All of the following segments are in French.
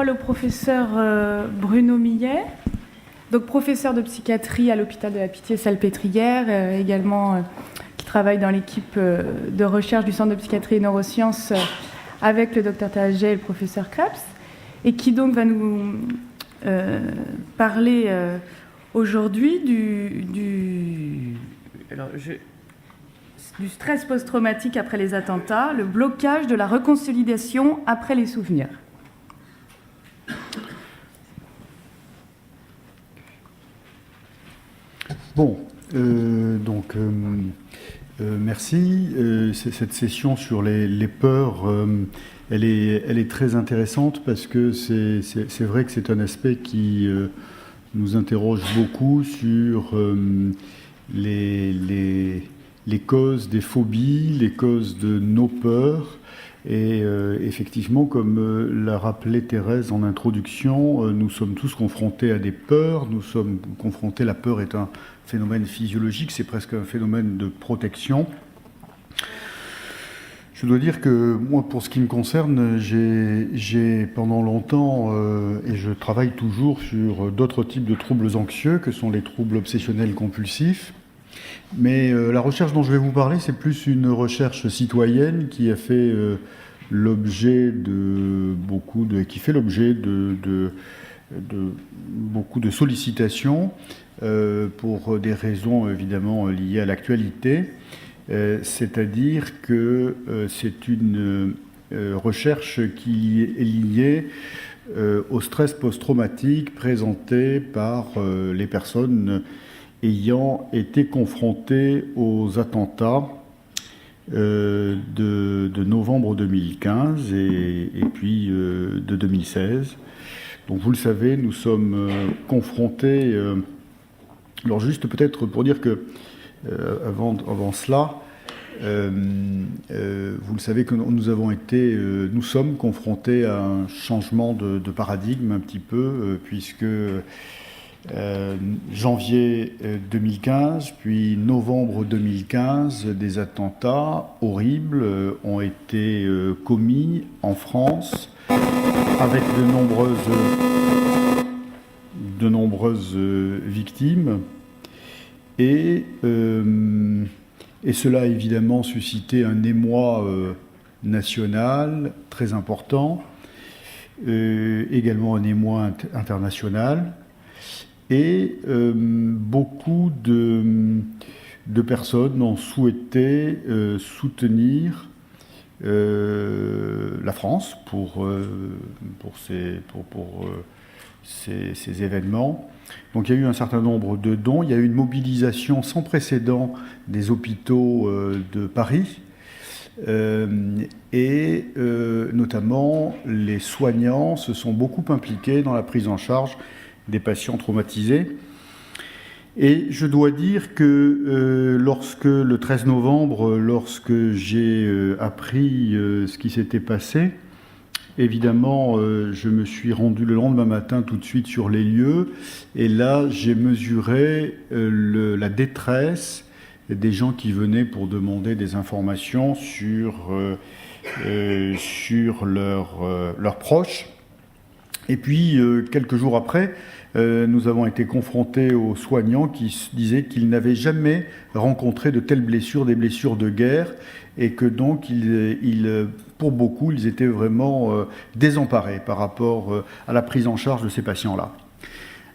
Le professeur Bruno Millet, donc professeur de psychiatrie à l'hôpital de la Pitié-Salpêtrière, également qui travaille dans l'équipe de recherche du Centre de psychiatrie et neurosciences avec le docteur Taget et le professeur Krebs, et qui donc va nous parler aujourd'hui du stress post-traumatique après les attentats, le blocage de la reconsolidation après les souvenirs. Bon, merci. Cette session sur les peurs, elle est très intéressante parce que c'est vrai que c'est un aspect qui nous interroge beaucoup sur les causes des phobies, les causes de nos peurs. Et effectivement, comme l'a rappelé Thérèse en introduction, nous sommes tous confrontés à des peurs. Nous sommes confrontés, la peur est un phénomène physiologique, c'est presque un phénomène de protection. Je dois dire que moi, pour ce qui me concerne, j'ai pendant longtemps, et je travaille toujours sur d'autres types de troubles anxieux, que sont les troubles obsessionnels compulsifs. Mais la recherche dont je vais vous parler, c'est plus une recherche citoyenne qui a fait l'objet de beaucoup de sollicitations pour des raisons évidemment liées à l'actualité. C'est-à-dire que c'est une recherche qui est liée au stress post-traumatique présenté par les personnes ayant été confrontés aux attentats de novembre 2015 et puis de 2016. Donc vous le savez, nous sommes confrontés... alors juste peut-être pour dire que, avant cela, vous le savez que nous sommes confrontés à un changement de paradigme un petit peu, puisque... janvier 2015, puis novembre 2015, des attentats horribles ont été commis en France avec de nombreuses victimes. Et cela a évidemment suscité un émoi national très important, également un émoi international. Et beaucoup de personnes ont souhaité soutenir la France pour ces événements. Donc il y a eu un certain nombre de dons, il y a eu une mobilisation sans précédent des hôpitaux de Paris, et notamment les soignants se sont beaucoup impliqués dans la prise en charge des patients traumatisés. Et je dois dire que lorsque, le 13 novembre, lorsque j'ai appris ce qui s'était passé, évidemment, je me suis rendu le lendemain matin tout de suite sur les lieux, et là, j'ai mesuré la détresse des gens qui venaient pour demander des informations sur leurs proches. Et puis, quelques jours après, nous avons été confrontés aux soignants qui disaient qu'ils n'avaient jamais rencontré de telles blessures, des blessures de guerre, et que donc, pour beaucoup, ils étaient vraiment désemparés par rapport à la prise en charge de ces patients-là.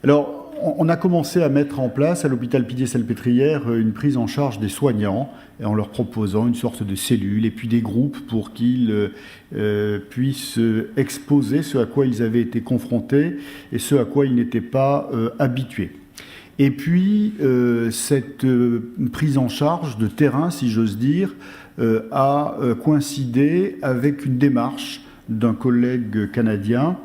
Alors, on a commencé à mettre en place à l'hôpital Pitié-Salpêtrière une prise en charge des soignants, en leur proposant une sorte de cellule et puis des groupes pour qu'ils puissent exposer ce à quoi ils avaient été confrontés et ce à quoi ils n'étaient pas habitués. Et puis, cette prise en charge de terrain, si j'ose dire, a coïncidé avec une démarche d'un collègue canadien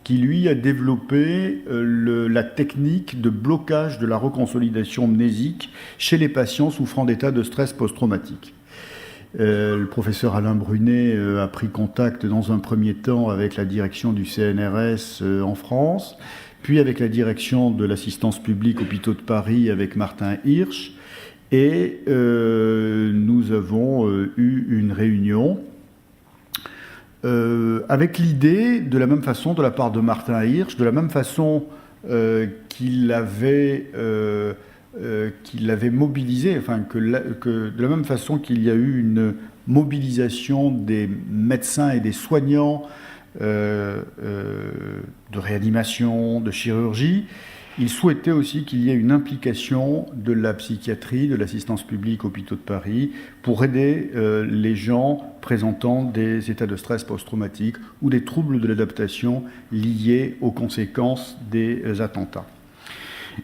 qui, lui, a développé la technique de blocage de la reconsolidation mnésique chez les patients souffrant d'états de stress post-traumatique. Le professeur Alain Brunet a pris contact dans un premier temps avec la direction du CNRS en France, puis avec la direction de l'assistance publique Hôpitaux de Paris avec Martin Hirsch, et nous avons eu une réunion avec l'idée, de la même façon, de la part de Martin Hirsch, de la même façon qu'il l'avait mobilisé, enfin que de la même façon qu'il y a eu une mobilisation des médecins et des soignants de réanimation, de chirurgie, il souhaitait aussi qu'il y ait une implication de la psychiatrie, de l'assistance publique Hôpitaux de Paris, pour aider les gens présentant des états de stress post-traumatique ou des troubles de l'adaptation liés aux conséquences des attentats.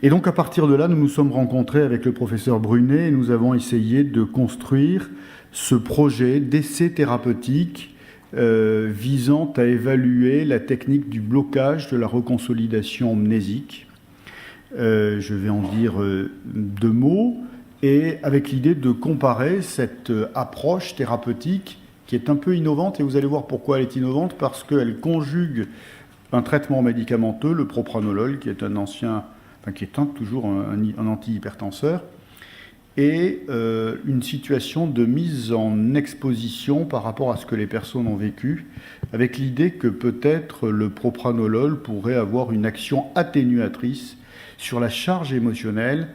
Et donc à partir de là, nous nous sommes rencontrés avec le professeur Brunet et nous avons essayé de construire ce projet d'essai thérapeutique visant à évaluer la technique du blocage de la reconsolidation mnésique. Je vais en dire 2 mots, et avec l'idée de comparer cette approche thérapeutique qui est un peu innovante, et vous allez voir pourquoi elle est innovante, parce qu'elle conjugue un traitement médicamenteux, le propranolol, qui est toujours un antihypertenseur, et une situation de mise en exposition par rapport à ce que les personnes ont vécu, avec l'idée que peut-être le propranolol pourrait avoir une action atténuatrice sur la charge émotionnelle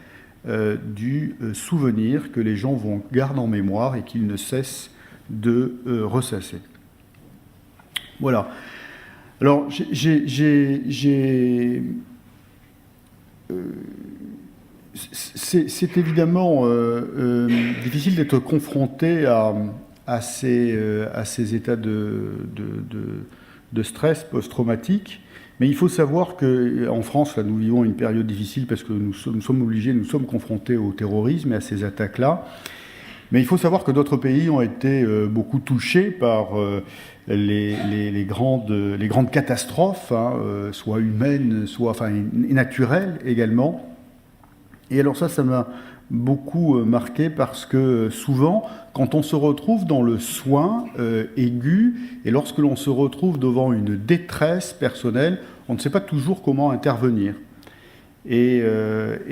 du souvenir que les gens vont garder en mémoire et qu'ils ne cessent de ressasser. Voilà. Alors, c'est évidemment difficile d'être confronté à ces états de stress post-traumatique. Mais il faut savoir qu'en France, là, nous vivons une période difficile parce que nous sommes confrontés au terrorisme et à ces attaques-là. Mais il faut savoir que d'autres pays ont été beaucoup touchés par les grandes catastrophes, soit humaines, soit naturelles également. Et alors ça m'a beaucoup marqué parce que souvent, quand on se retrouve dans le soin aigu et lorsque l'on se retrouve devant une détresse personnelle, on ne sait pas toujours comment intervenir. Et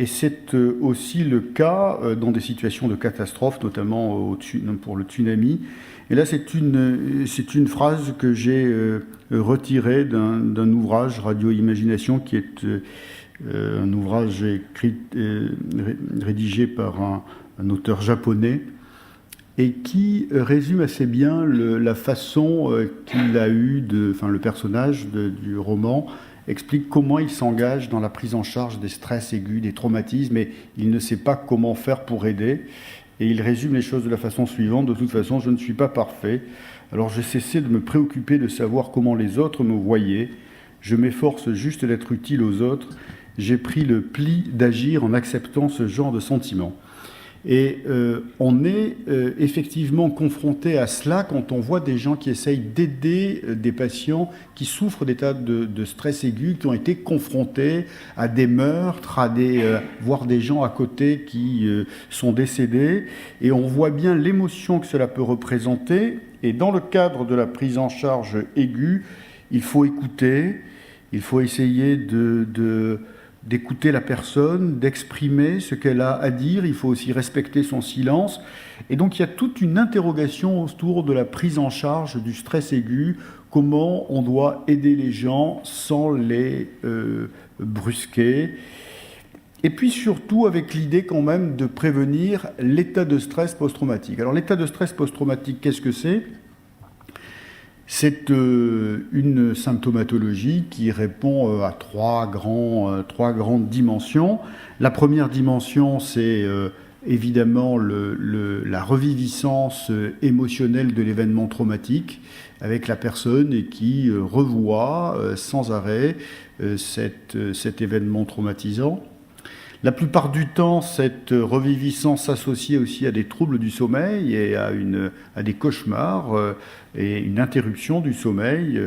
c'est aussi le cas dans des situations de catastrophe, notamment pour le tsunami. Et là, c'est une phrase que j'ai retirée d'un ouvrage, Radio Imagination, qui est un ouvrage rédigé par un auteur japonais, et qui résume assez bien la façon qu'il a eu le personnage du roman explique comment il s'engage dans la prise en charge des stress aigus, des traumatismes, et il ne sait pas comment faire pour aider. Et il résume les choses de la façon suivante: de toute façon, je ne suis pas parfait, alors j'ai cessé de me préoccuper de savoir comment les autres me voyaient. Je m'efforce juste d'être utile aux autres. J'ai pris le pli d'agir en acceptant ce genre de sentiments. Et on est effectivement confronté à cela quand on voit des gens qui essayent d'aider des patients qui souffrent d'états de stress aigu, qui ont été confrontés à des meurtres, voire des gens à côté qui sont décédés. Et on voit bien l'émotion que cela peut représenter. Et dans le cadre de la prise en charge aiguë, il faut écouter, il faut essayer d'écouter la personne, d'exprimer ce qu'elle a à dire. Il faut aussi respecter son silence. Et donc il y a toute une interrogation autour de la prise en charge du stress aigu, comment on doit aider les gens sans les brusquer. Et puis surtout avec l'idée quand même de prévenir l'état de stress post-traumatique. Alors l'état de stress post-traumatique, qu'est-ce que c'est ? C'est une symptomatologie qui répond à trois grandes dimensions. La première dimension, c'est évidemment la reviviscence émotionnelle de l'événement traumatique, avec la personne qui revoit sans arrêt cet événement traumatisant. La plupart du temps, cette reviviscence s'associe aussi à des troubles du sommeil et à des cauchemars et une interruption du sommeil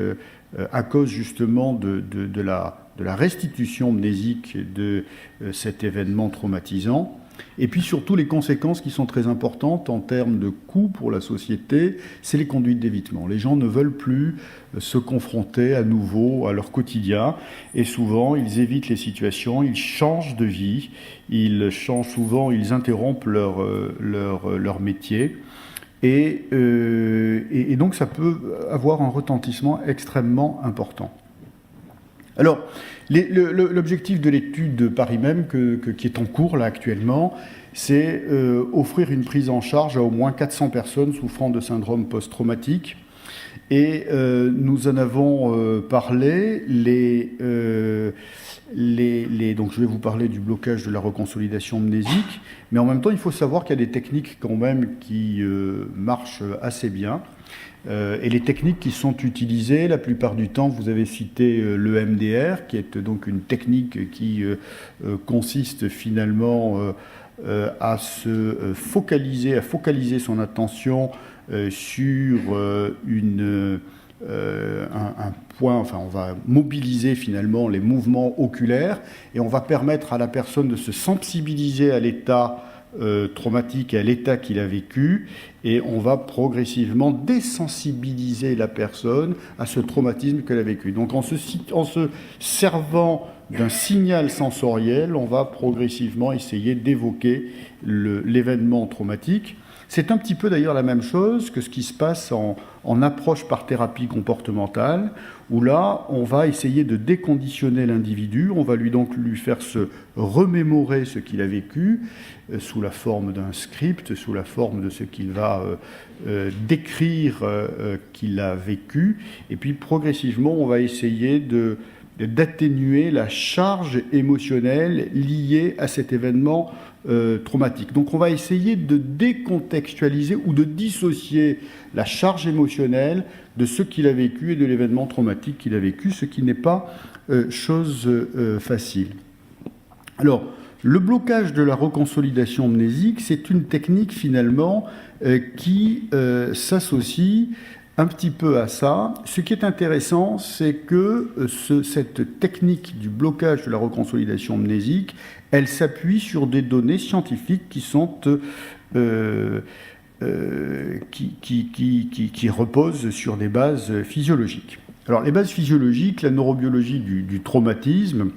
à cause justement de la restitution mnésique de cet événement traumatisant. Et puis surtout, les conséquences qui sont très importantes en termes de coûts pour la société, c'est les conduites d'évitement. Les gens ne veulent plus se confronter à nouveau à leur quotidien, et souvent ils évitent les situations, ils changent de vie, ils interrompent leur métier. et donc ça peut avoir un retentissement extrêmement important. Alors, l'objectif de l'étude de Paris même, qui est en cours là actuellement, c'est offrir une prise en charge à au moins 400 personnes souffrant de syndrome post-traumatique. Et nous en avons parlé. Donc je vais vous parler du blocage de la reconsolidation mnésique, mais en même temps, il faut savoir qu'il y a des techniques quand même qui marchent assez bien. Et les techniques qui sont utilisées, la plupart du temps, vous avez cité le MDR, qui est donc une technique qui consiste finalement à focaliser son attention sur un point, enfin on va mobiliser finalement les mouvements oculaires et on va permettre à la personne de se sensibiliser à l'état traumatique et à l'état qu'il a vécu, et on va progressivement désensibiliser la personne à ce traumatisme qu'elle a vécu. Donc en se servant d'un signal sensoriel, on va progressivement essayer d'évoquer l'événement traumatique. C'est un petit peu d'ailleurs la même chose que ce qui se passe en approche par thérapie comportementale, où là, on va essayer de déconditionner l'individu, on va lui faire se remémorer ce qu'il a vécu, sous la forme d'un script, sous la forme de ce qu'il va décrire qu'il a vécu, et puis progressivement, on va essayer d'atténuer la charge émotionnelle liée à cet événement traumatique. Donc on va essayer de décontextualiser ou de dissocier la charge émotionnelle de ce qu'il a vécu et de l'événement traumatique qu'il a vécu, ce qui n'est pas chose facile. Alors, le blocage de la reconsolidation mnésique, c'est une technique finalement qui s'associe un petit peu à ça. Ce qui est intéressant, c'est que cette technique du blocage de la reconsolidation mnésique, elle s'appuie sur des données scientifiques qui sont qui reposent sur des bases physiologiques. Alors les bases physiologiques, la neurobiologie du traumatisme,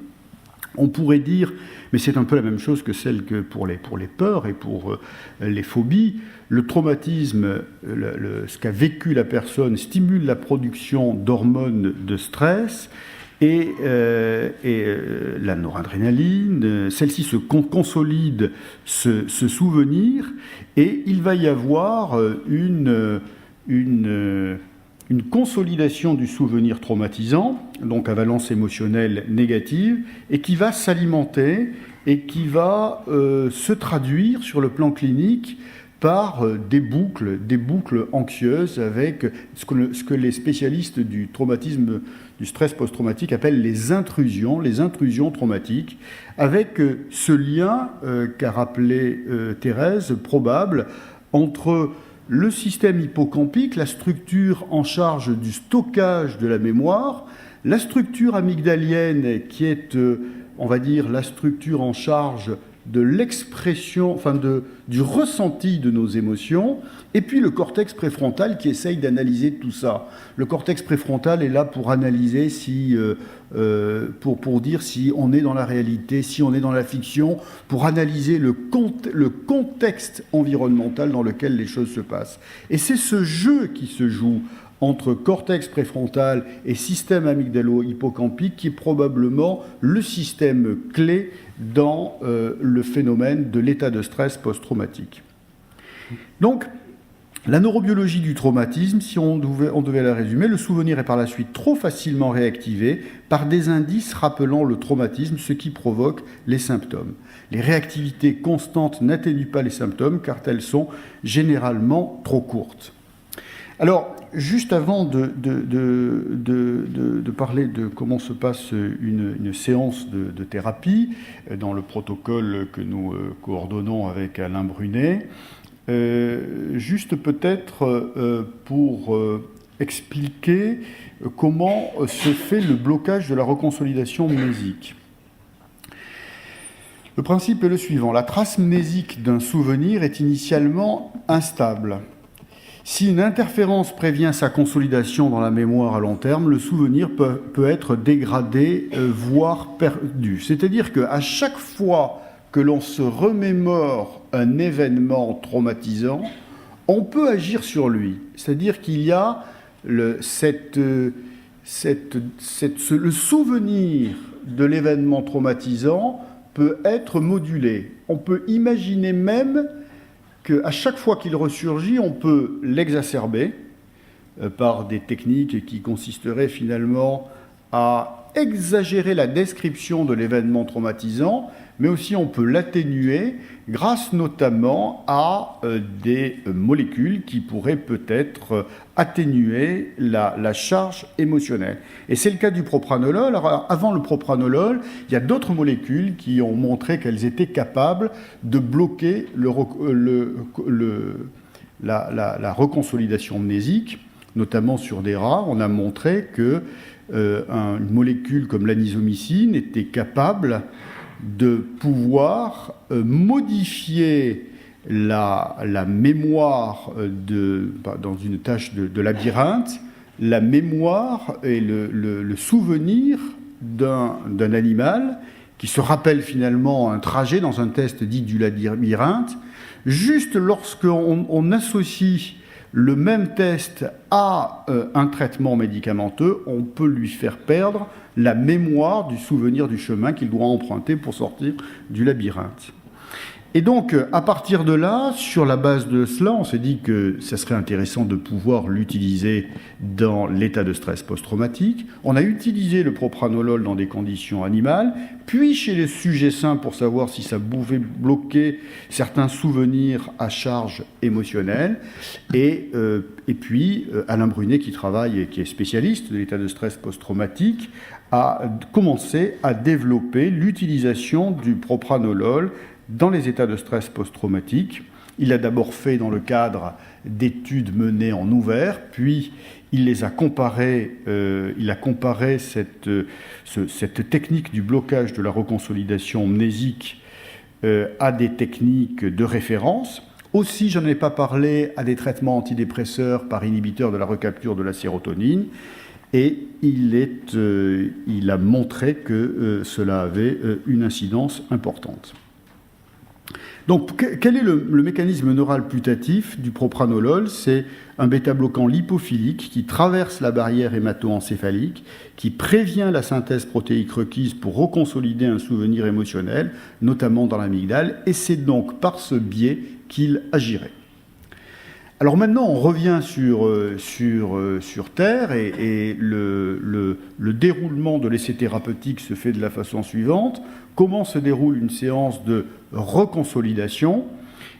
on pourrait dire, mais c'est un peu la même chose que celle que pour les peurs et pour les phobies. Le traumatisme, ce qu'a vécu la personne, stimule la production d'hormones de stress et la noradrénaline. Celle-ci se consolide ce souvenir et il va y avoir une consolidation du souvenir traumatisant, donc à valence émotionnelle négative, et qui va s'alimenter et qui va se traduire sur le plan clinique par des boucles anxieuses avec ce que les spécialistes du traumatisme, du stress post-traumatique appellent les intrusions traumatiques, avec ce lien qu'a rappelé Thérèse, probable, entre le système hippocampique, la structure en charge du stockage de la mémoire, la structure amygdalienne qui est, on va dire, la structure en charge de l'expression, du ressenti de nos émotions, et puis le cortex préfrontal qui essaye d'analyser tout ça. Le cortex préfrontal est là pour analyser pour dire si on est dans la réalité, si on est dans la fiction, pour analyser le contexte environnemental dans lequel les choses se passent. Et c'est ce jeu qui se joue entre cortex préfrontal et système amygdalo-hippocampique qui est probablement le système clé dans le phénomène de l'état de stress post-traumatique. Donc, la neurobiologie du traumatisme, si on devait la résumer, le souvenir est par la suite trop facilement réactivé par des indices rappelant le traumatisme, ce qui provoque les symptômes. Les réactivités constantes n'atténuent pas les symptômes car elles sont généralement trop courtes. Alors, juste avant de parler de comment se passe une séance de thérapie, dans le protocole que nous coordonnons avec Alain Brunet, juste peut-être pour expliquer comment se fait le blocage de la reconsolidation mnésique. Le principe est le suivant. La trace mnésique d'un souvenir est initialement instable. Si une interférence prévient sa consolidation dans la mémoire à long terme, le souvenir peut être dégradé, voire perdu. C'est-à-dire qu'à chaque fois que l'on se remémore un événement traumatisant, on peut agir sur lui. C'est-à-dire qu'il y a le souvenir de l'événement traumatisant peut être modulé. On peut imaginer même qu'à chaque fois qu'il ressurgit, on peut l'exacerber par des techniques qui consisteraient finalement à exagérer la description de l'événement traumatisant, mais aussi on peut l'atténuer grâce notamment à des molécules qui pourraient peut-être atténuer la charge émotionnelle. Et c'est le cas du propranolol. Alors, avant le propranolol, il y a d'autres molécules qui ont montré qu'elles étaient capables de bloquer la reconsolidation mnésique, notamment sur des rats. On a montré que une molécule comme l'anisomycine était capable de pouvoir modifier la mémoire dans une tâche de labyrinthe, la mémoire et le souvenir d'un animal qui se rappelle finalement un trajet dans un test dit du labyrinthe, juste lorsqu'on associe le même test à un traitement médicamenteux, on peut lui faire perdre la mémoire du souvenir du chemin qu'il doit emprunter pour sortir du labyrinthe. Et donc, à partir de là, sur la base de cela, on s'est dit que ça serait intéressant de pouvoir l'utiliser dans l'état de stress post-traumatique. On a utilisé le propranolol dans des conditions animales, puis chez les sujets sains pour savoir si ça pouvait bloquer certains souvenirs à charge émotionnelle. Et puis, Alain Brunet, qui travaille et qui est spécialiste de l'état de stress post-traumatique, a commencé à développer l'utilisation du propranolol dans les états de stress post-traumatique. Il l'a d'abord fait dans le cadre d'études menées en ouvert, puis il les a comparées, il a comparé cette technique du blocage de la reconsolidation mnésique à des techniques de référence. Aussi, je n'en ai pas parlé, à des traitements antidépresseurs par inhibiteurs de la recapture de la sérotonine. Et il a montré que cela avait une incidence importante. Donc, quel est le mécanisme neural putatif du propranolol? C'est un bêta-bloquant lipophilique qui traverse la barrière hémato-encéphalique, qui prévient la synthèse protéique requise pour reconsolider un souvenir émotionnel, notamment dans l'amygdale, et c'est donc par ce biais qu'il agirait. Alors maintenant, on revient sur Terre et le déroulement de l'essai thérapeutique se fait de la façon suivante. Comment se déroule une séance de reconsolidation?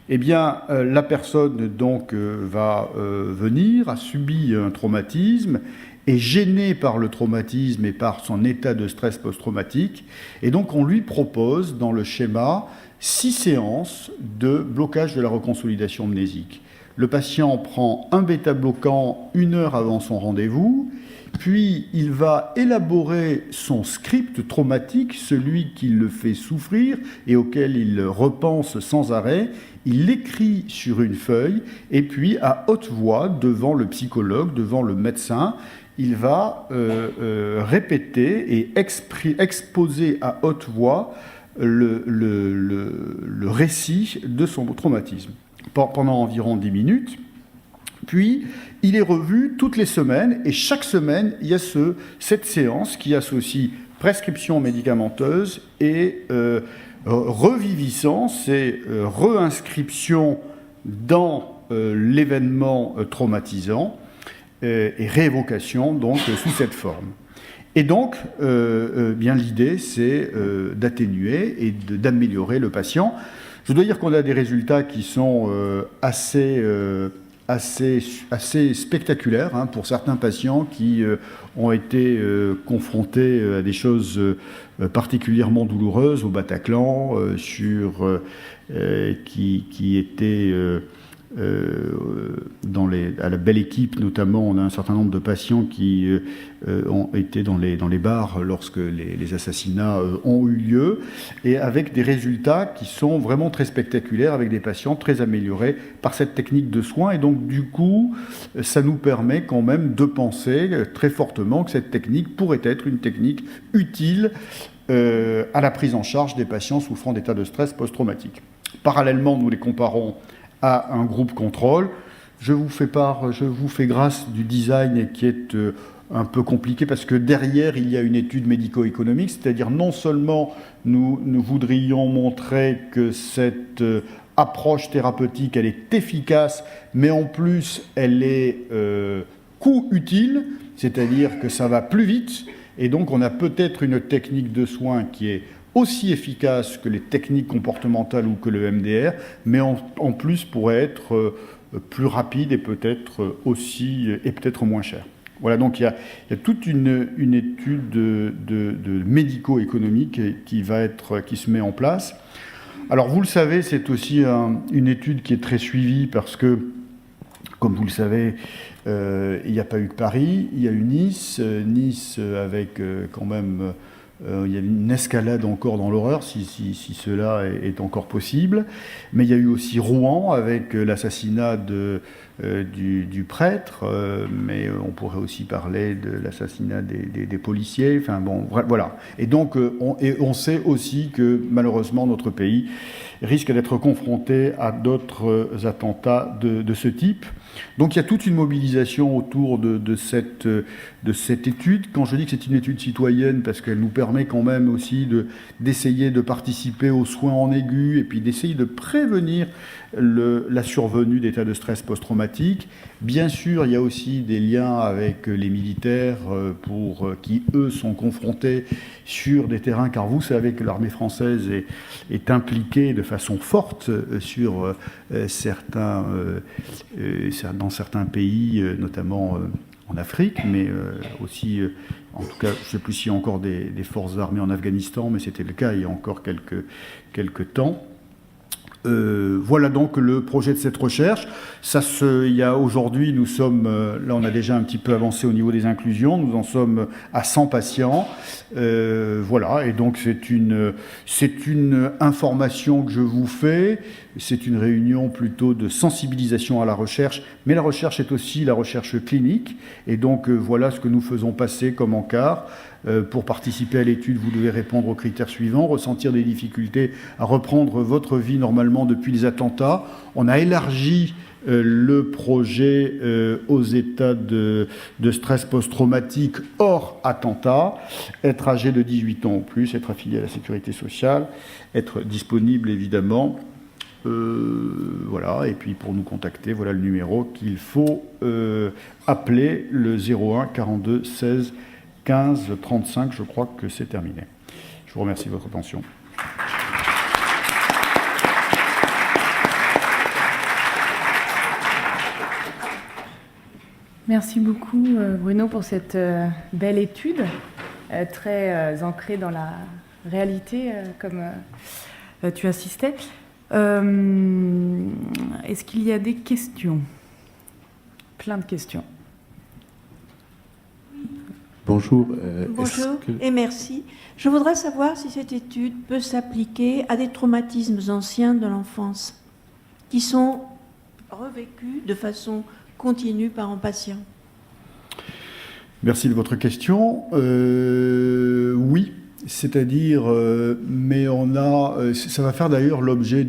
Eh bien, la personne donc va venir, a subi un traumatisme, est gênée par le traumatisme et par son état de stress post-traumatique, et donc on lui propose dans le schéma 6 séances de blocage de la reconsolidation mnésique. Le patient prend un bêta-bloquant 1 heure avant son rendez-vous, puis il va élaborer son script traumatique, celui qui le fait souffrir et auquel il repense sans arrêt. Il l'écrit sur une feuille et puis à haute voix, devant le psychologue, devant le médecin, il va répéter et exposer à haute voix le récit de son traumatisme pendant environ 10 minutes. Puis, il est revu toutes les semaines, et chaque semaine, il y a cette séance qui associe prescription médicamenteuse et reviviscence et réinscription dans l'événement traumatisant et réévocation, donc, sous cette forme. Et donc, bien l'idée, c'est d'atténuer et d'améliorer le patient. Je dois dire qu'on a des résultats qui sont assez spectaculaires pour certains patients qui ont été confrontés à des choses particulièrement douloureuses au Bataclan, qui étaient à la belle équipe notamment. On a un certain nombre de patients qui ont été dans les bars lorsque les assassinats ont eu lieu, et avec des résultats qui sont vraiment très spectaculaires, avec des patients très améliorés par cette technique de soins. Et donc du coup, ça nous permet quand même de penser très fortement que cette technique pourrait être une technique utile à la prise en charge des patients souffrant d'état de stress post-traumatique. Parallèlement, nous les comparons à un groupe contrôle. je vous fais grâce du design qui est un peu compliqué parce que derrière, il y a une étude médico-économique, c'est-à-dire non seulement nous voudrions montrer que cette approche thérapeutique, elle est efficace, mais en plus, elle est coût utile, c'est-à-dire que ça va plus vite, et donc on a peut-être une technique de soins qui est aussi efficace que les techniques comportementales ou que le MDR, mais en plus pourrait être plus rapide et peut-être aussi, et peut-être moins cher. Voilà, donc il y a toute une étude de médico-économique qui se met en place. Alors vous le savez, c'est aussi une étude qui est très suivie parce que, comme vous le savez, il n'y a pas eu que Paris, il y a eu Nice, avec quand même, il y a une escalade encore dans l'horreur, si cela est encore possible, mais il y a eu aussi Rouen avec l'assassinat du prêtre, mais on pourrait aussi parler de l'assassinat des policiers, enfin bon, voilà. Et donc, on sait aussi que malheureusement notre pays risque d'être confronté à d'autres attentats de ce type. Donc il y a toute une mobilisation autour de cette étude. Quand je dis que c'est une étude citoyenne, parce qu'elle nous permet quand même aussi d'essayer de participer aux soins en aigu et puis d'essayer de prévenir la survenue d'états de stress post-traumatique. Bien sûr, il y a aussi des liens avec les militaires qui, eux, sont confrontés sur des terrains, car vous savez que l'armée française est impliquée de façon forte dans certains pays, notamment en Afrique, mais aussi, en tout cas, je ne sais plus s'il y a encore des forces armées en Afghanistan, mais c'était le cas il y a encore quelques temps. Voilà donc le projet de cette recherche. Aujourd'hui, nous sommes, là on a déjà un petit peu avancé au niveau des inclusions, nous en sommes à 100 patients. Voilà, et donc c'est une information que je vous fais, c'est une réunion plutôt de sensibilisation à la recherche, mais la recherche est aussi la recherche clinique, et donc voilà ce que nous faisons passer comme encart. Pour participer à l'étude, vous devez répondre aux critères suivants, ressentir des difficultés à reprendre votre vie normalement depuis les attentats. On a élargi le projet aux états de stress post-traumatique hors attentat, être âgé de 18 ans ou plus, être affilié à la sécurité sociale, être disponible évidemment. Voilà, et puis pour nous contacter, voilà le numéro qu'il faut appeler, le 01 42 16 15 35, je crois que c'est terminé. Je vous remercie de votre attention. Merci beaucoup Bruno pour cette belle étude, très ancrée dans la réalité, comme tu assistais. Est-ce qu'il y a des questions ? Plein de questions. Bonjour. Bonjour et merci. Je voudrais savoir si cette étude peut s'appliquer à des traumatismes anciens de l'enfance qui sont revécus de façon continue par un patient. Merci de votre question. Oui, c'est-à-dire, mais ça va faire d'ailleurs l'objet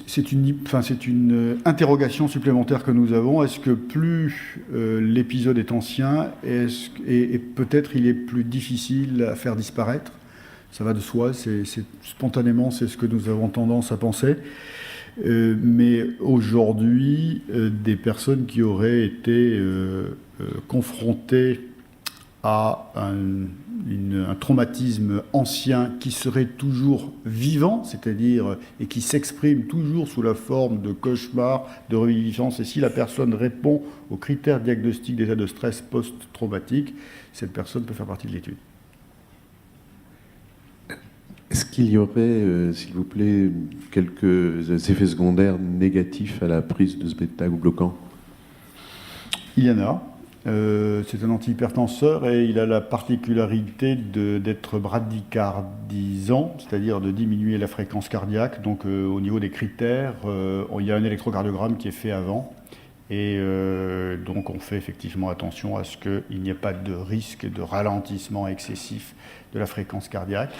c'est une interrogation supplémentaire que nous avons. Est-ce que plus l'épisode est ancien, et peut-être il est plus difficile à faire disparaître ? Ça va de soi, spontanément, c'est ce que nous avons tendance à penser. Mais aujourd'hui, des personnes qui auraient été confrontées à un traumatisme ancien qui serait toujours vivant, c'est-à-dire et qui s'exprime toujours sous la forme de cauchemars, de reviviscence, et si la personne répond aux critères diagnostiques d'état de stress post-traumatique, cette personne peut faire partie de l'étude. Est-ce qu'il y aurait, s'il vous plaît, quelques effets secondaires négatifs à la prise de ce bêta-glucan ? Il y en a. C'est un antihypertenseur et il a la particularité d'être bradycardisant, c'est-à-dire de diminuer la fréquence cardiaque. Donc au niveau des critères, il y a un électrocardiogramme qui est fait avant. Et donc on fait effectivement attention à ce qu'il n'y ait pas de risque de ralentissement excessif de la fréquence cardiaque.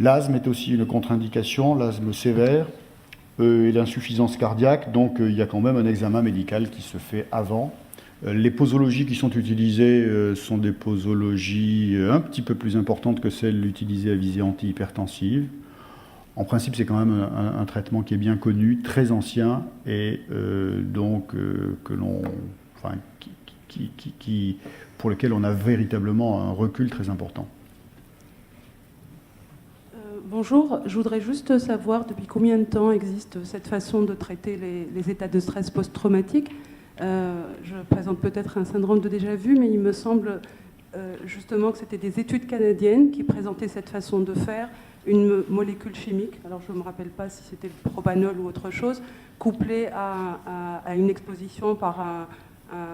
L'asthme est aussi une contre-indication, l'asthme sévère. et l'insuffisance cardiaque. Donc il y a quand même un examen médical qui se fait avant. Les posologies qui sont utilisées sont des posologies un petit peu plus importantes que celles utilisées à visée antihypertensive. En principe, c'est quand même un traitement qui est bien connu, très ancien, et pour lequel on a véritablement un recul très important. Bonjour, je voudrais juste savoir depuis combien de temps existe cette façon de traiter les états de stress post-traumatique. Je présente peut-être un syndrome de déjà-vu, mais il me semble justement que c'était des études canadiennes qui présentaient cette façon de faire, une molécule chimique, alors je ne me rappelle pas si c'était le propanol ou autre chose, couplée à une exposition par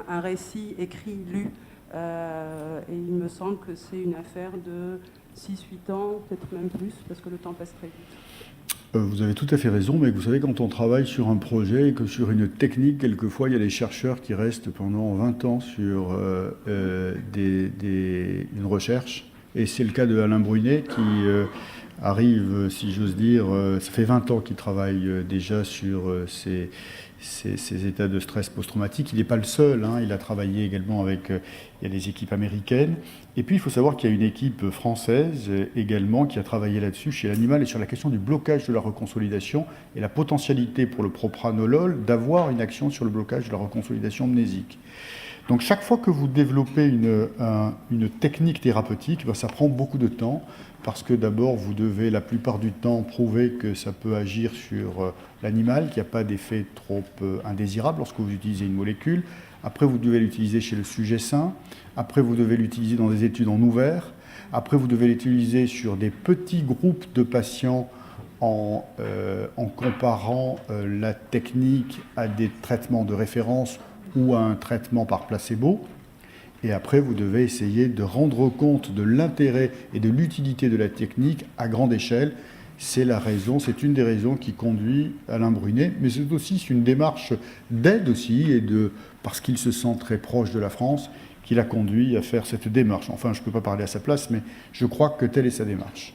un récit écrit, lu. Et il me semble que c'est une affaire de 6-8 ans, peut-être même plus, parce que le temps passe très vite. Vous avez tout à fait raison, mais vous savez, quand on travaille sur un projet et que sur une technique, quelquefois, il y a des chercheurs qui restent pendant 20 ans sur une recherche. Et c'est le cas de Alain Brunet qui arrive, si j'ose dire, ça fait 20 ans qu'il travaille déjà sur ces états de stress post-traumatique. Il n'est pas le seul, hein, il a travaillé également avec il y a des équipes américaines. Et puis il faut savoir qu'il y a une équipe française également qui a travaillé là-dessus chez l'animal et sur la question du blocage de la reconsolidation et la potentialité pour le propranolol d'avoir une action sur le blocage de la reconsolidation mnésique. Donc chaque fois que vous développez une technique thérapeutique, ça prend beaucoup de temps parce que d'abord vous devez la plupart du temps prouver que ça peut agir sur l'animal, qu'il n'y a pas d'effet trop indésirable lorsque vous utilisez une molécule. Après vous devez l'utiliser chez le sujet sain. Après vous devez l'utiliser dans des études en ouvert. Après vous devez l'utiliser sur des petits groupes de patients en comparant la technique à des traitements de référence ou à un traitement par placebo. Et après, vous devez essayer de rendre compte de l'intérêt et de l'utilité de la technique à grande échelle. C'est une des raisons qui conduit Alain Brunet, mais c'est aussi une démarche d'aide aussi, parce qu'il se sent très proche de la France, qui l'a conduit à faire cette démarche. Enfin, je ne peux pas parler à sa place, mais je crois que telle est sa démarche.